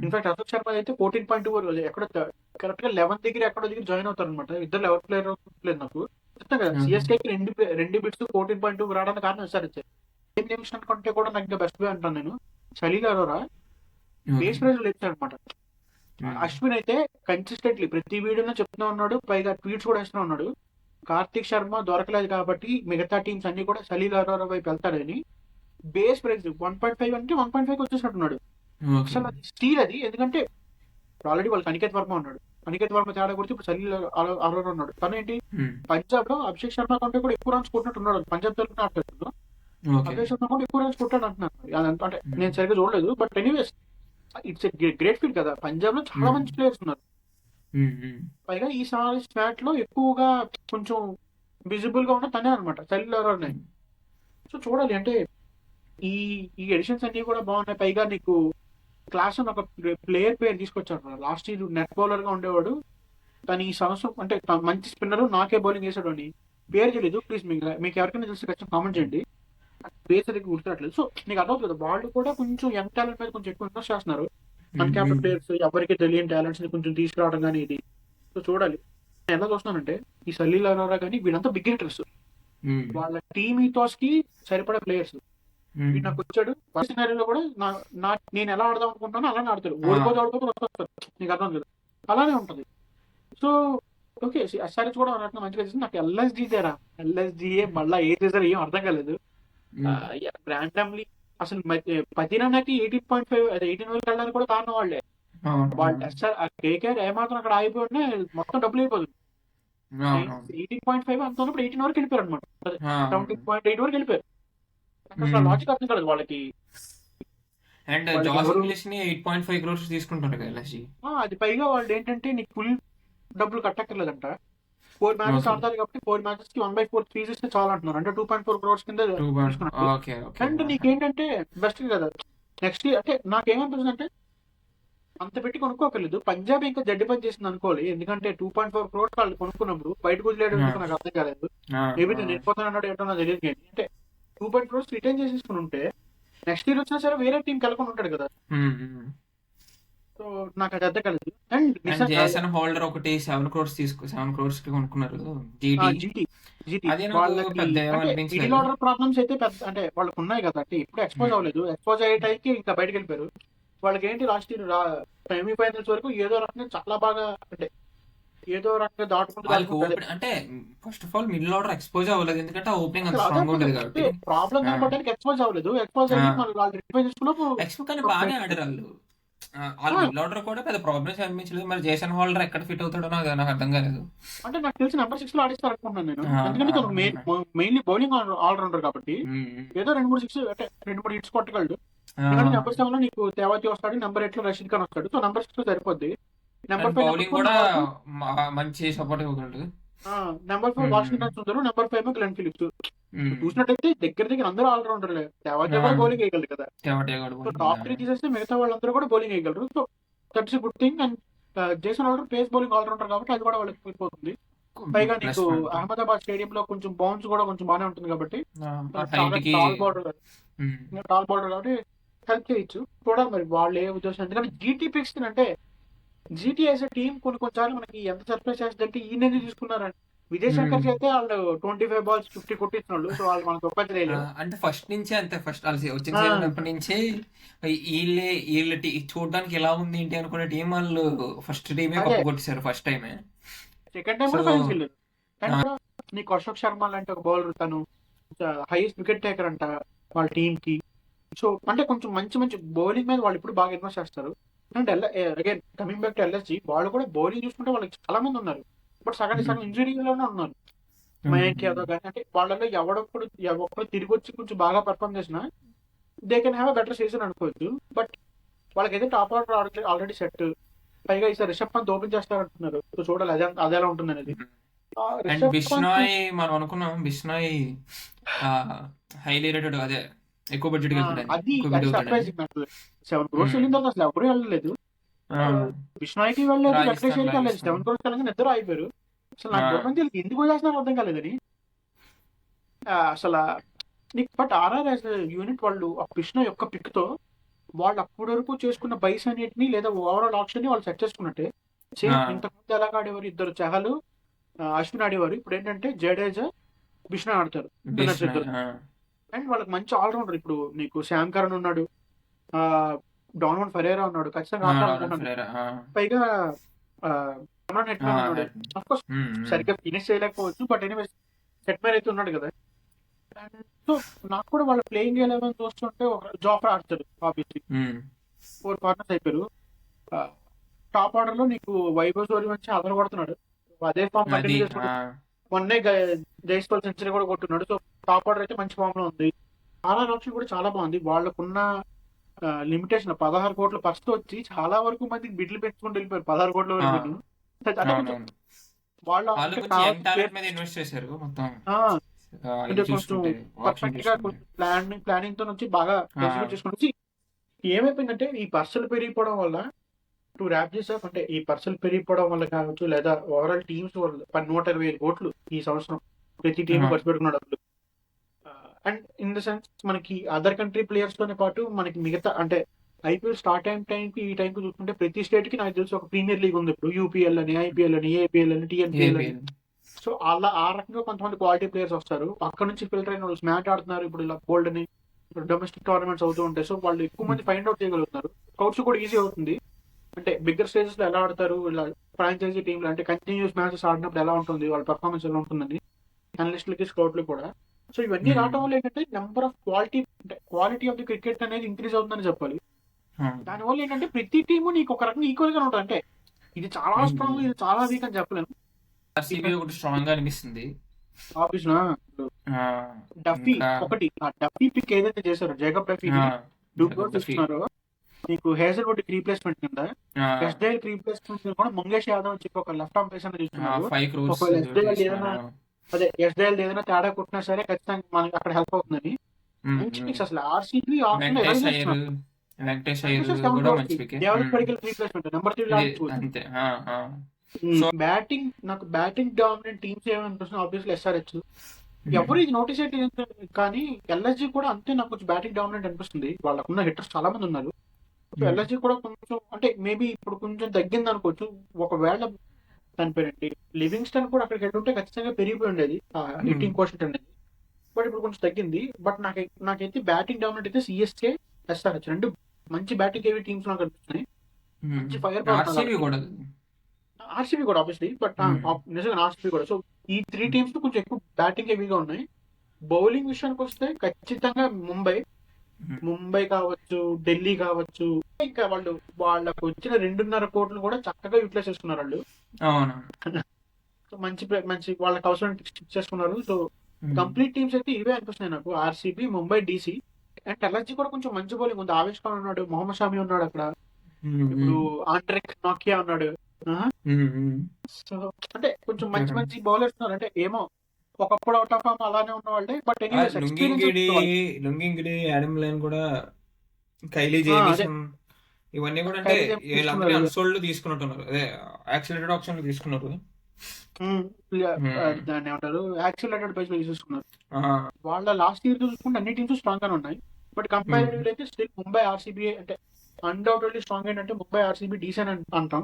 ఇన్ఫాక్ట్ అశోక్ శర్మ అయితే 14.2 ఎక్కడ కరెక్ట్ గా 11 దగ్గర ఎక్కడో దగ్గర జాయిన్ అవుతారు అనమాట. ఇద్దరు ఎవరు ప్లేయర్ లేదు నాకు చెప్తాను కదా. సిఎస్కేకి రెండు బిట్స్ 14.2 రావడానికి కారణం విచారించారు. ఏం నిమిషం కంటే కూడా నాకు ఇంకా బెస్ట్ వే అంటాను నేను. సలీల్ అరోరా బేస్ ప్రైజ్ లేచాడు అనమాట. అశ్విన్ అయితే కన్సిస్టెంట్లీ ప్రతి వీడియోలో చెప్తూనే ఉన్నాడు, పైగా ట్వీట్స్ కూడా వేస్తూనే ఉన్నాడు. కార్తిక్ శర్మ దొరకలేదు కాబట్టి మిగతా టీమ్స్ అన్ని కూడా సలీల్ అరోరా వైపు వెళ్తాడని. బేస్ ప్రైజ్ 1.5 అంటే 1.5 వచ్చేసినట్టున్నాడు. అసలు అది స్టీల్ అది. ఎందుకంటే ఆల్రెడీ వాళ్ళకి అనికేత్ వర్మ ఉన్నాడు. అనికేత్ వర్మ తేడా కొడితే ఇప్పుడు సలీల్ అరోరా ఉన్నాడు. తను ఏంటి పంజాబ్ లో అభిషేక్ శర్మ కంటే కూడా ఎక్కువ రన్స్ కొట్టినట్టు ఉన్నాడు. పంజాబ్ తరఫున ఆడుతున్నాడు. అభిషేక్ శర్మ కూడా ఎక్కువ రన్స్ కొట్టాడు అంటున్నాను. అంటే నేను సరిగ్గా చూడలేదు. But anyways it's great field కదా. పంజాబ్ లో చాలా మంచి ప్లేయర్స్ ఉన్నారు. పైగా ఈసారి స్మాట్ లో ఎక్కువగా కొంచెం విజిబుల్ గా ఉన్న తనే అనమాట సలీల్ అరోరా. సో చూడాలి. అంటే ఈ ఈ ఎడిషన్స్ అన్ని కూడా బాగున్నాయి. పైగా నీకు క్లాస్ ఒక ప్లేయర్ పేరు తీసుకొచ్చాడు. లాస్ట్ ఇయర్ నెట్ బౌలర్ గా ఉండేవాడు. తను ఈ సంవత్సరం అంటే మంచి స్పిన్నర్ నాకే బౌలింగ్ వేసాడు అని పేరు తెలియదు. ప్లీజ్ మీకు ఎవరికైనా తెలిసి ఖచ్చితంగా కామెంట్ చేయండి. పేరు సరిగ్గా గుర్తురాట్లేదు. సో నీకు అర్థమవుతుంది వాళ్ళు కూడా కొంచెం యంగ్ టాలెంట్ మీద కొంచెం ఎక్కువ ఇన్వెస్ట్ చేస్తున్నారు. అన్క్యాప్డ్ ప్లేయర్స్ ఎవరికి తెలియని టాలెంట్స్ ని కొంచెం తీసుకురావడం కానీ ఇది. సో చూడాలి. నేను ఎలా చూస్తున్నానంటే ఈ సలీల్ అరోరా కానీ వీళ్ళంతా బిగ్ హిట్టర్స్. వాళ్ళ టీమ్ ఈథాస్ కి సరిపడే ప్లేయర్స్. వీడు నాకు వచ్చాడు ఫస్ట్ సినారీలో కూడా నేను ఎలా ఆడదాం అనుకుంటానో అలానే ఆడతాడు. ఓడిపోతే వస్తారు. నీకు అర్థం కదా, అలానే ఉంటది. సో ఓకే SRH కూడా రకంగా మంచిగా చేసింది. నాకు LSG తేరా LSGఏ మళ్ళీ ఏ చేసారు ఏం అర్థం కాలేదు. ర్యాండమ్లీ అసలు 10 రన్కి 18.5 అదే 18 వరకు వెళ్ళడానికి కూడా కారణం వాళ్ళే. వాళ్ళు KKR ఏమాత్రం అక్కడ ఆగిపోయి ఉంటే మొత్తం డబ్బులు అయిపోతుంది. 18.5 అంత ఉన్నప్పుడు 18 వరకు వెళ్ళిపోయారు అనమాట. 17.8 వరకు వెళ్ళిపోయారు. అసలు లాజిక్ అర్థం కాలేదు వాళ్ళకి. అండ్ జాస్ ఇంగ్లీష్ ని 8.5 crores తీసుకుంటారు కదా LSG. అది పైగా వాళ్ళు ఏంటంటే నీకు ఫుల్ డబ్బులు కట్టక్కర్లేదంట. 4 మ్యాచెస్ ఆడతారు కాబట్టి 4 మ్యాచెస్ కి 1/4 ఫీజు ఇస్తే చాలా అంటున్నారు. అంటే 2.4 crores కింద తీసుకున్నారు. అండ్ నీకేంటంటే బెస్ట్ కదా నెక్స్ట్ ఇయర్. అంటే నాకేమనిపిస్తుంది అంటే అంత పెట్టి కొనుక్కోకర్లేదు. పంజాబ్ ఇంకా జడ్డి పని చేసింది అనుకోవాలి. ఎందుకంటే 2.4 crores వాళ్ళు కొనుక్కున్నప్పుడు బయటకు వదిలేయడం నాకు అర్థం కాలేదు. మేబీ నేను వెళ్ళిపోతానన్నాడు ఏంటో నాకు తెలియదు. కానీ అంటే 2.4 crores రిటైన్ చేసేసుకుని ఉంటే నెక్స్ట్ ఇయర్ వచ్చినా సరే వేరే టీం కలుకొని ఉంటాడు కదా. సో నాకు అది అర్థం కాలేదు. అండ్ జేసన్ హోల్డర్ ఒకటి 7 crores 7 crores కి కొనుక్కున్నారు. ప్రాబ్లమ్స్ అయితే పెద్ద అంటే వాళ్ళకి ఉన్నాయి కదా. అంటే ఇప్పుడు ఎక్స్పోజ్ అవ్వలేదు. ఎక్స్పోజ్ అయ్యే టైంకి ఇంకా బయటకు వెళ్ళిపోయారు. వాళ్ళకి ఏంటి లాస్ట్ ఇయర్ సెమీఫైనల్స్ వరకు ఏదో రకంగా చాలా బాగా అంటే ఏదో రకంగా దాటుకుంటూ అంటే first of all middle order expose అవ్వలేదు. ఎందుకంటే ఓపెనింగ్ అంత స్ట్రాంగ్ ఉండదు కాబట్టి ప్రాబ్లం కనపడడానికి ఎక్స్పోజ్ అవ్వలేదు. ఎక్స్పోజ్ అయ్యి వాళ్ళు రిఫై చేసుకున్నప్పుడు ఎక్స్పోజ్ కానీ బాగానే ఆడారు వాళ్ళు. మిడిల్ ఆర్డర్ కూడా పెద్ద ప్రాబ్లమ్స్ అనిపించలేదు. మరి జేసన్ హోల్డర్ ఎక్కడ ఫిట్ అవుతాడో నాకు అర్థం కాలేదు. అంటే నాకు తెలిసి నెంబర్ 6 లో ఆడిస్తారు అనుకుంటున్నాను నేను. ఎందుకంటే తను మెయిన్లీ బౌలింగ్ ఆల్రౌండర్ కాబట్టి ఏదో 2-3 6 అంటే 2-3 హిట్స్ కొట్టగలడు. ఎందుకంటే నెంబర్ 7 లో నీకు తేవాతి వస్తాడు, నెంబర్ 8 లో రషీద్ ఖాన్ వస్తాడు. సో నెంబర్ 6 లో సరిపోద్ది. నెంబర్ 5 బౌలింగ్ కూడా మంచి సపోర్ట్ ఇవ్వగలడు. Number 4 Washington Sundar, number 5 Glenn Phillips. చూసినట్టయితే దగ్గర అందరూ ఆల్రౌండర్లే. తేవాతి కూడా బౌలింగ్ వేయగలరు కదా. టాప్ 3 తీసేస్తే మిగతా వాళ్ళందరూ కూడా బౌలింగ్ వేయగలరు. So that's a good thing. And Jason Holder pace bowling allrounder కాబట్టి అది కూడా వాళ్ళకి వెళ్ళిపోతుంది. పైగా నీకు అహ్మదాబాద్ స్టేడియం లో కొంచెం బౌన్స్ కూడా కొంచెం బాగానే ఉంటుంది కాబట్టి టాల్ బౌలర్ కాబట్టి హెల్ప్ చేయొచ్చు. చూడాలి మరి వాళ్ళు ఏ ఉద్దేశం. ఎందుకంటే GT పిక్స్ అంటే GT యాజ్ ఎ టీమ్ కొన్నిసార్లు మనకి ఎంత సర్ప్రైజ్ చేస్తుందంటే ఈయన తీసుకున్నారని. విజయ్ శంకర్ చేస్తే వాళ్ళు 25 balls 50 కొట్టిస్తున్నాడు. సో వాళ్ళు మనకు ఒప్పలేదు. అంటే ఫస్ట్ నుంచే అంతే. ఫస్ట్ వచ్చిన నుంచే వీళ్ళ చూడడానికి ఎలా ఉంది ఏంటి అనుకునే టీం వాళ్ళు ఫస్ట్ టీమే కప్పు కొట్టేశారు. ఫస్ట్ టైమే. సెకండ్ టైం కూడా ఫైనల్స్ వెళ్ళారు. నీకు అశోక్ శర్మ లాంటి ఒక బౌలర్, తను హైయెస్ట్ వికెట్ టేకర్ అంట వాళ్ళ టీమ్ కి. సో అంటే కొంచెం మంచి మంచి బౌలింగ్ మీద వాళ్ళు ఇప్పుడు బాగా ఇన్వెస్ట్ చేస్తారు. And again coming back to LSG, వాళ్ళు కూడా బౌలింగ్ చూసుకుంటే వాళ్ళకి చాలా మంది ఉన్నారు, బట్ సగం సగం ఇంజురీలోనే ఉన్నారు. మయాంక్ యాదవ్ కానీ, అంటే వాళ్ళలో ఎవడొక్కడు తిరిగి వచ్చి కొంచెం బాగా పర్ఫామ్ చేసినా they can have a better season అనుకోవచ్చు. బట్ వాళ్ళకైతే టాప్ ఆర్డర్ ఆల్రెడీ సెట్. పైగా ఈసారి రిషబ్ పంత్ ఓపెన్ చేస్తారంటున్నారు. సో చూడాలి అది ఎలా ఉంటుంది అనేది. అండ్ రిషబ్ పంత్ బిష్నాయ్ మనం అనుకున్నాం, బిష్నాయ్ హైలీ రేటెడ్, అదే ఎక్కువ బడ్జెట్ వెళ్తాడని, అది ఎక్కువ బిడ్ అవుతాడని. సర్ప్రైజింగ్ నాకు. 7 crores వెళ్ళిన తర్వాత అసలు ఎవరు వెళ్ళలేదు. బిష్నాయ్కి వెళ్ళలేదు, వెంకటేష్ రాజస్థాన్ వెళ్ళలేదు. రాజస్థాన్ 7 crores వెళ్ళగానే ఇద్దరు అయిపోయారు. అసలు నాకు గవర్నమెంట్ వీళ్ళకి ఎందుకు చేస్తున్నారో అర్థం కాలేదని. అసలు నీకు బట్ ఆర్ఆర్ యాజ్ యూనిట్ వాళ్ళు ఆ కృష్ణ యొక్క పిక్ తో వాళ్ళు అప్పటి వరకు చేసుకున్న బైస్ అన్నిటిని లేదా ఓవరాల్ ఆప్షన్ ని వాళ్ళు సెట్ చేసుకున్నట్టే. సేమ్ ఇంతకుముందు ఎలాగ ఆడేవారు, ఇద్దరు చహలు అశ్విన్ ఆడేవారు. ఇప్పుడు ఏంటంటే జడేజా బిష్ణ ఆడతారు ఇద్దరు. అండ్ వాళ్ళకి మంచి ఆల్రౌండర్. ఇప్పుడు నీకు శామ్ కరణ్ ఉన్నాడు, డానోన్ ఫెరేరా ఉన్నాడు, ఖచ్చితంగా ఆడాలనుకుంటున్నాను. పైగా ఇమ్రాన్ హెట్మేర్ ఉన్నాడు. అఫ్ కోర్స్ సరిగ్గా ఫినిష్ చేయలేకపోవచ్చు, బట్ ఎనీవేస్ హెట్మేర్ అయితే ఉన్నాడు కదా. సో నాకు కూడా వాళ్ళ ప్లేయింగ్ 11 చూస్తుంటే ఒక జాఫర్ ఆడతాడు ఆబ్వియస్లీ. 4 కార్నర్స్ అయిపోయారు. టాప్ ఆర్డర్ లో నీకు వైభవ్ సూర్యవంశీ అదర కొడుతున్నాడు, అదే ఫామ్ కంటిన్యూ చేసుకుంటాడు. మొన్నే జైస్వాల్ సెంచరీ కూడా కొట్టున్నాడు. సో టాప్ ఆర్డర్ అయితే మంచి ఫామ్ లో ఉంది. ఆర్ఆర్ ఆప్షన్ కూడా చాలా బాగుంది. వాళ్ళకున్న లిమిటేషన్ 16 కోట్ల ఫస్ట్ వచ్చి చాలా వరకు మందికి బిడ్లు పెంచుకుంటూ వెళ్ళిపోయారు 16 కోట్ల వరకు. వాళ్ళ అంటే కొంచెం పర్ఫెక్ట్ గా కొంచెం ప్లానింగ్ తో వచ్చి బాగా ఎగ్జిక్యూట్ చేసుకుంటూ ఏమైపోయిందంటే ఈ పర్సలు పెరిగిపోవడం వల్ల టు ర్యాప్ చేసాం. అంటే ఈ పర్సలు పెరిగిపోవడం వల్ల కావచ్చు, లేదా ఓవరాల్ టీమ్స్ వల్ల 120,000 కోట్లు ఈ సంవత్సరం ప్రతి టీం ఖర్చు పెట్టుకున్న డబ్బులు. అండ్ ఇన్ ద సెన్స్ మనకి అదర్ కంట్రీ ప్లేయర్స్ తోనే పాటు మనకి మిగతా అంటే ఐపీఎల్ స్టార్ట్ అయిన టైంకి ఈ టైంకి చూసుకుంటే ప్రతి స్టేట్ కి నాకు తెలిసి ఒక ప్రీమియర్ లీగ్ ఉంది. ఇప్పుడు యూపీఎల్ అని, ఐపీఎల్ అని, ఏపీఎల్ అని, టీఎన్పీఎల్ అని. సో అలా ఆ రకంగా కొంతమంది క్వాలిటీ ప్లేయర్స్ వస్తారు, అక్కడ నుంచి ఫిల్టర్ అయిన వాళ్ళు స్మాట్ ఆడుతున్నారు. ఇప్పుడు ఇలా గోల్డ్ అని డొమెస్టిక్ టోర్నమెంట్స్ అవుతూ ఉంటాయి. సో వాళ్ళు ఎక్కువ మంది ఫైండ్ అవుట్ చేయగలుగుతారు. స్కౌట్స్ కూడా ఈజీ అవుతుంది. అంటే బిగ్గర్ స్టేజెస్ లో ఎలా ఆడతారు, ఇలా ఫ్రాంచైజీ టీంలు అంటే కంటిన్యూస్ మ్యాచెస్ ఆడినప్పుడు ఎలా ఉంటుంది, వాళ్ళ పర్ఫార్మెన్స్ ఎలా ఉంటుందని అనలిస్టులకి స్కౌట్లకి కూడా. సో ఇవన్నీ రావడం వల్ల ఏంటంటే number of quality of the cricket అనేది ఇంక్రీజ్ అవుతుందని చెప్పాలి. దానివల్ల ఏంటంటే ప్రతి టీము నీకు ఒక రకంగా ఈక్వల్ గా ఉంటుంది. అంటే ఇది చాలా స్ట్రాంగ్, ఇది చాలా వీక్ అని చెప్పలేను. ఒకటి స్ట్రాంగ్ గా అనిపిస్తుంది. డఫీ ఒకటి, ఆ డఫీ పిక్ ఏదైతే చేశారో జేకబ్ డఫీ ఇస్తున్నారో నీకు హేజల్వుడ్ కి రీప్లేస్మెంట్ కింద ఎస్డేల్ రీప్లేస్మెంట్ కూడా మంగేష్ యాదవ్ అని చెప్పి ఒక లెఫ్ట్ ఆర్మ్ పేసర్ తీసుకున్నారు. ఎస్డేల్ ఏదైనా తేడా కొట్టినా సరే ఖచ్చితంగా మనకి అక్కడ హెల్ప్ అవుతుందని. మంచి పిక్స్ అసలు. RCB replacement number 3 batting. నాకు బ్యాటింగ్ డామినెంట్ టీమ్స్ ఏమనిపిస్తుంది, ఆబ్వియస్లీ ఎస్ఆర్హెచ్. ఎవరు ఇది నోటీస్ అయితే కానీ ఎల్ఎస్జీ కూడా అంతే నాకు కొంచెం బ్యాటింగ్ డామినెంట్ అనిపిస్తుంది. వాళ్ళకున్న హిట్టర్స్ చాలా మంది ఉన్నారు. ఎల్ఎస్జీ కూడా కొంచెం అంటే మేబీ ఇప్పుడు కొంచెం తగ్గింది అనుకోవచ్చు. ఒకవేళ దాని పేరేంటి లివింగ్స్టన్ కూడా అక్కడికి వెళ్ళి ఉంటే ఖచ్చితంగా పెరిగిపోయి ఉండేది హిట్టింగ్ కోషెంట్ అనేది. బట్ ఇప్పుడు కొంచెం తగ్గింది. బట్ నాకైతే బ్యాటింగ్ డామినెంట్ అయితే సిఎస్కే, ఎస్ఆర్హెచ్ రెండు మంచి బ్యాటింగ్ హెవీ టీమ్స్ నాకు అనిపిస్తున్నాయి. మంచి ఫైర్ ఆర్సీబీ కూడా ఆబ్వియస్లీ, బట్ నిజంగా ఆర్సీబీ కూడా. సో ఈ 3 టీమ్స్ కొంచెం ఎక్కువ బ్యాటింగ్ హెవీగా ఉన్నాయి. బౌలింగ్ విషయానికి వస్తే ఖచ్చితంగా ముంబై కావచ్చు, ఢిల్లీ కావచ్చు, ఇంకా వాళ్ళకు వచ్చిన 2.5 కోట్లు కూడా చక్కగా యూటిలైజ్ చేసుకున్నారు వాళ్ళు. మంచి వాళ్ళకి అవసరం స్టిక్ చేసుకున్నారు. సో కంప్లీట్ టీమ్స్ అయితే ఇవే అనిపిస్తున్నాయి నాకు, RCB, Mumbai, DC. And LSG కూడా కొంచెం మంచి బౌలింగ్ ఉంది. ఆవేష్ ఖాన్ ఉన్నాడు, మొహమ్మద్ షామి ఉన్నాడు అక్కడ, ఇప్పుడు ఆండ్రెక్ నాకియా ఉన్నాడు. సో అంటే కొంచెం మంచి మంచి బౌలర్స్ ఉన్నారు. అంటే ఏమో ఒకప్పుడు అవుట్ ఆఫ్ ఫామ్ అలానే ఉన్న వాళ్ళే, బట్ లుంగింగిడి, ఆడమ్ లైన్ కూడా, కైలీ జేమిసన్, ఇవన్నీ కూడా అంటే వీళ్ళందరూ అన్సోల్డ్ తీసుకున్నట్టున్నారు. అదే యాక్సిలరేటెడ్ ఆప్షన్ తీసుకున్నారు. దాన్ని ఏమంటారు, యాక్సిలరేటెడ్ బేస్ లో తీసుకున్నారు. వాళ్ళ లాస్ట్ ఇయర్ చూసుకుంటే అన్ని టీమ్స్ స్ట్రాంగ్ గానే ఉన్నాయి. బట్ కంపారిటివ్లీ అయితే స్టిల్ ముంబై, ఆర్సీబీ అంటే అన్డౌటెడ్లీ స్ట్రాంగ్ ఏంటంటే ముంబై, ఆర్సీబీ డీసెంట్ అంటాం.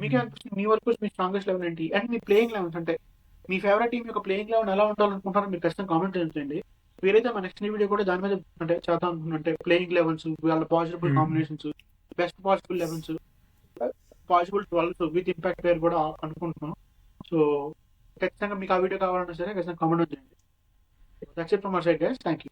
మీకే అనిపిస్తుంది మీ వరకు మీ స్ట్రాంగెస్ట్ 11 ఏంటి, అండ్ మీ ప్లేయింగ్ 11 అంటే మీ ఫేవరెట్ టీం యొక్క ప్లేయింగ్ 11 ఎలా ఉండాలనుకుంటారో మీరు ఖచ్చితంగా కామెంట్ చేయండి. వీరైతే మన నెక్స్ట్ వీడియో కూడా దాని మీద అంటే చేద్దాం అనుకుంటే ప్లేయింగ్ 11s, వాళ్ళ possible combinations, best possible 11s, possible 12 with impact player కూడా అనుకుంటున్నాం. సో ఖచ్చితంగా మీకు ఆ వీడియో కావాలన్నా సరే ఖచ్చితంగా కామెంట్ చేయండి. That's it from our side guys. Thank you.